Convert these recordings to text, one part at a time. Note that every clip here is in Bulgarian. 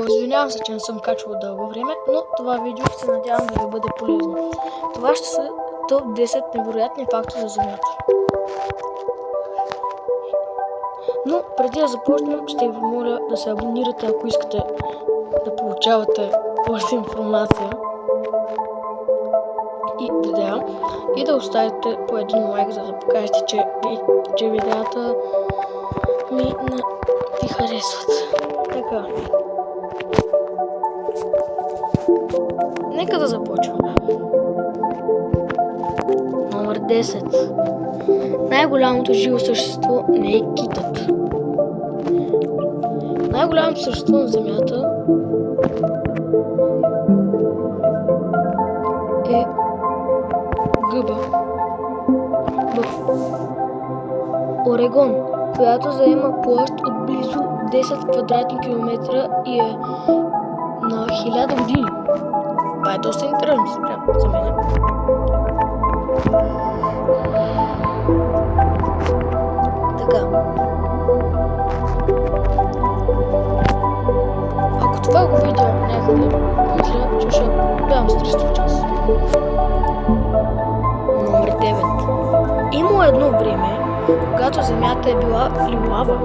Извинявам се, че не съм качвал дълго време, но това видео се надявам да ви бъде полезно. Това ще са топ 10 невероятни факти за Земята. Но преди да започнем, ще ви моля да се абонирате, ако искате да получавате още информация и видеа, и да оставите по един лайк, за да покажете, че видеята ми ви харесват. Така. Нека да започваме. Номер 10. Най-голямото живо същество не е китът. Най-голямото същество на Земята е гъба в Орегон, която заема площ от близо 10 квадратни километра и е на 1000 години. Това е доста интересно за мен. Така. Ако това го видя някъде, мисля, че ще бявам стресов час. Номер 9. Има едно време, когато Земята е била лилава.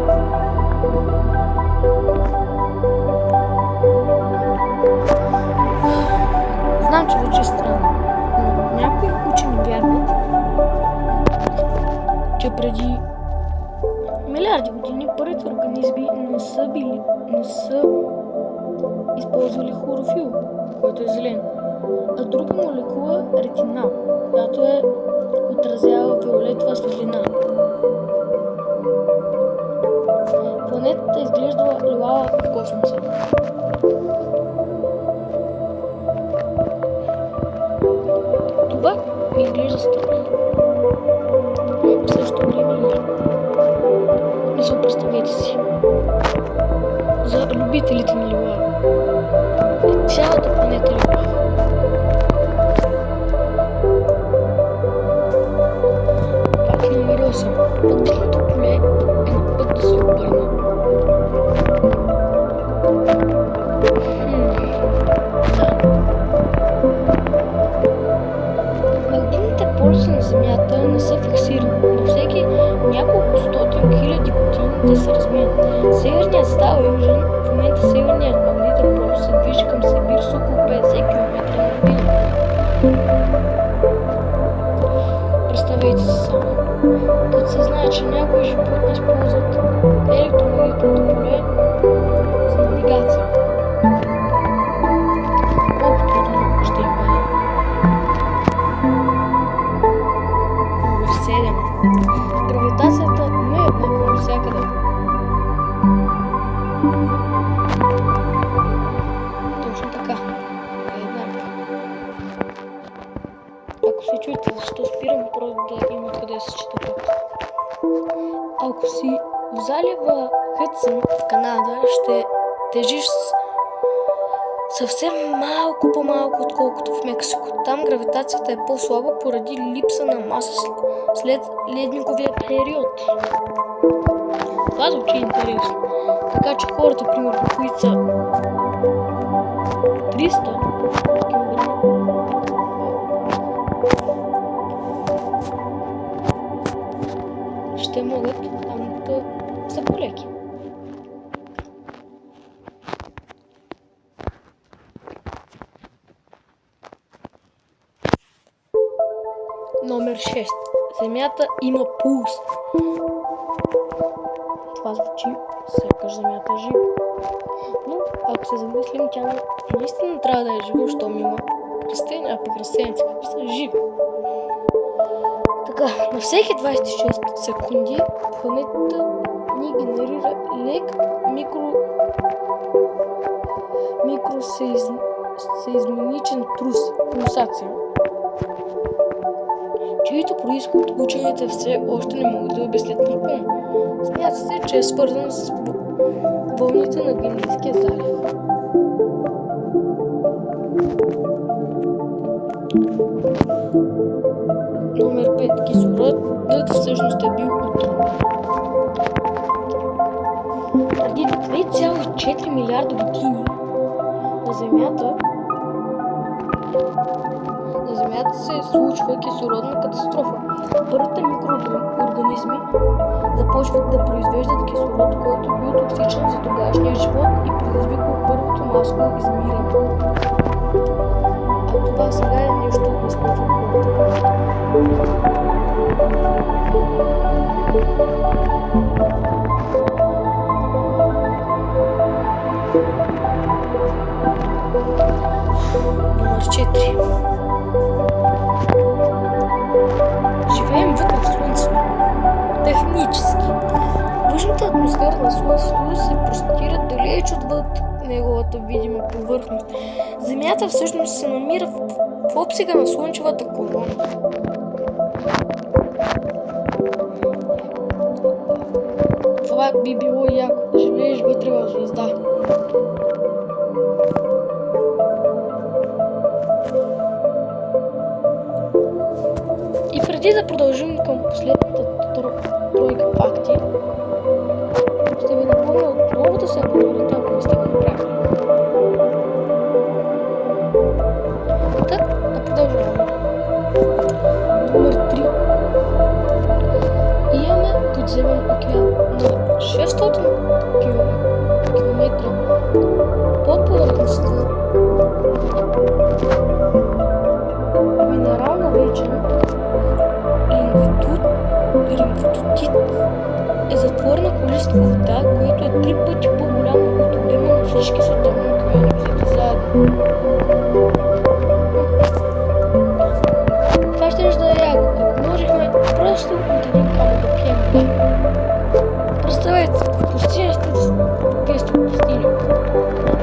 Знам, че звучи странно, но някои учени вярват, че преди милиарди години първите организми не са използвали хлорофил, който е зелен, а друга молекула ретинал, която е отразява виолетова светлина. Планетата изглеждала лилава в космоса. Това ми изглежда странно, но в същото време и мисля, представете си, за любителите на лилава е цялата планета лилава. Факт номер 8. Магнитното поле е на път да се обърне. Магнитните полюси на Земята не са фиксирани, но всеки няколко стотин хиляди години те се разменят. Северният става южен, в момента северният магнитен полюс се движи към Сибир с около 50 км на година. Представете си само, като се знае, че някои животни използват електромагнитното поле за навигация. Колко трудно ще им бъде. Номер 7. Гравитацията не е еднаква навсякъде. Точно така. Не е еднаква. Ако се чуете защо спирам, просто да има откъде да се чета път. Ако си в залива Хъдсън в Канада, ще тежиш съвсем малко по-малко, отколкото в Мексико. Там гравитацията е по-слаба поради липса на маса след ледниковия период. Това звучи интересно. Така че хората, примерно, които са 300 кг, ще могат там да са полеки. Номер 6. Земята има пулс. Това звучи сякаш Земята е жива. Но ако се замислим, тя наистина трябва да е жива, щом има растения, а пък растенията какви са живи. Така, на всеки 26 секунди планетата ни генерира лек микросеизмичен трус, пулсация, чието произход учените все още не могат да обяснят напълно. Смята се, че е свързан с вълните на Гвинейския залив. Номер 5. Кислородът всъщност е бил отров. Преди 2,4 милиарда години на Земята се случва кислородна катастрофа. Първите микроорганизми започват да произвеждат кислород, който бил токсичен за тогавашния живот и предизвикал първото масово измиране. А това сега е нещо безплатно. Номер 4. Живеем вътре в Слънцето. Технически. Външната атмосфера на Слънцето се простира далеч отвъд неговата видима повърхност. Земята всъщност се намира в обсега на Слънчевата корона. Това би било яко, да живееш вътре в звезда. И преди да продължим към последната тройка факти, ще ви напомня отново да се абонирате, ако не сте го направили. Так, да продължаваме. Номер 3. Имаме подземен океан на 600 км под повърхността. Минерал наречен лимфотит е затворена количество вода, което е 3 пъти по-голямо от обема на всички световни океани взети заедно. Това ще да е яко, ако можехме просто от един камък да пием вода. Представете, в пустиня сте вие сте в пустиня.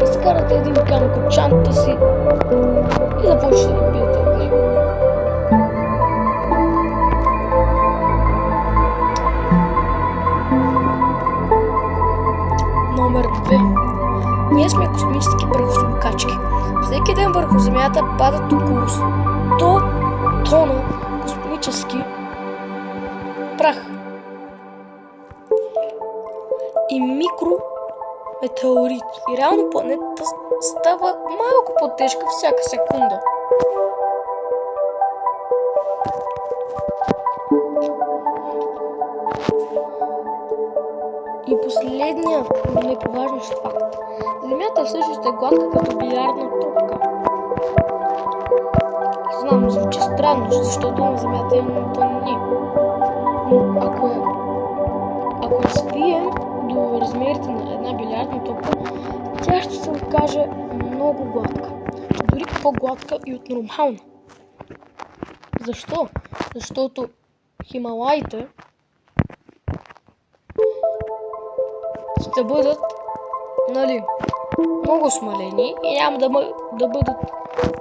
Изкарате един камък от чантата си и започвате да пиете от него. Номер 2. Ние сме космически прахосмукачки. Всеки ден върху Земята падат около 100 тона космически прах и микрометеорити. И реално планетата става малко по-тежка всяка секунда. И последният, но не по важност факт. Земята всъщност е гладка като билярдна топка. Знам, звучи странно, защото на Земята има планини. Но ако я свием до размерите на една билярдна топка, тя ще се окаже много гладка. Дори по-гладка и от нормална. Защо? Защото Хималаите ще бъдат, много смалени и няма да бъдат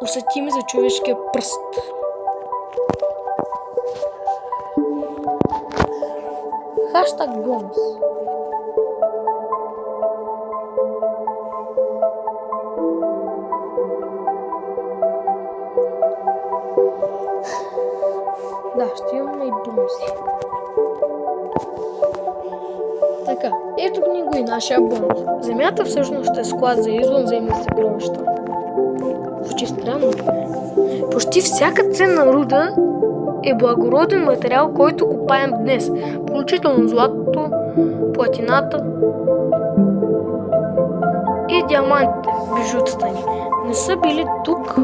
усетими за човешкия пръст. Хаштаг бонус. Да, ще имаме и бонуси. Така, ето ни го и нашия бонус. Земята всъщност е склад за извънземни съкровища. Звучи странно. Почти всяка ценна руда е благороден материал, който копаем днес, включително златото, платината и диамантите, бижутата ни. Не са били тук,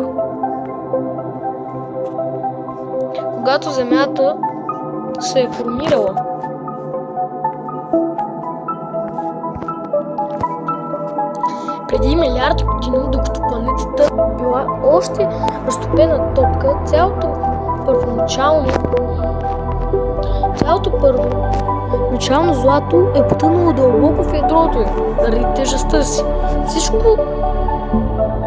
когато Земята се е формирала. Преди милиарди години, докато планетата била още разтопена топка, цялото първоначално злато е потънало дълбоко в ядрото заради тежестта си.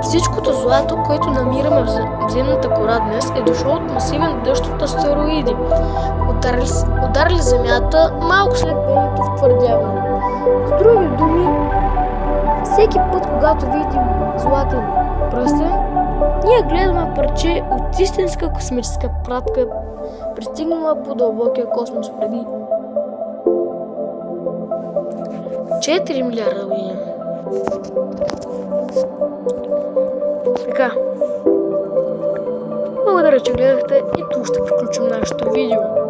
Всичкото злато, което намираме в земната кора днес, е дошло от масивен дъжд от астероиди, ударили Земята малко след нейното втвърдяване. С други думи, всеки път, когато видим златен пръстен, ние гледаме парче от истинска космическа пратка, пристигнала по дълбокия космос преди 4 милиарда години. Така. Благодаря, че гледахте и тук ще приключим нашето видео.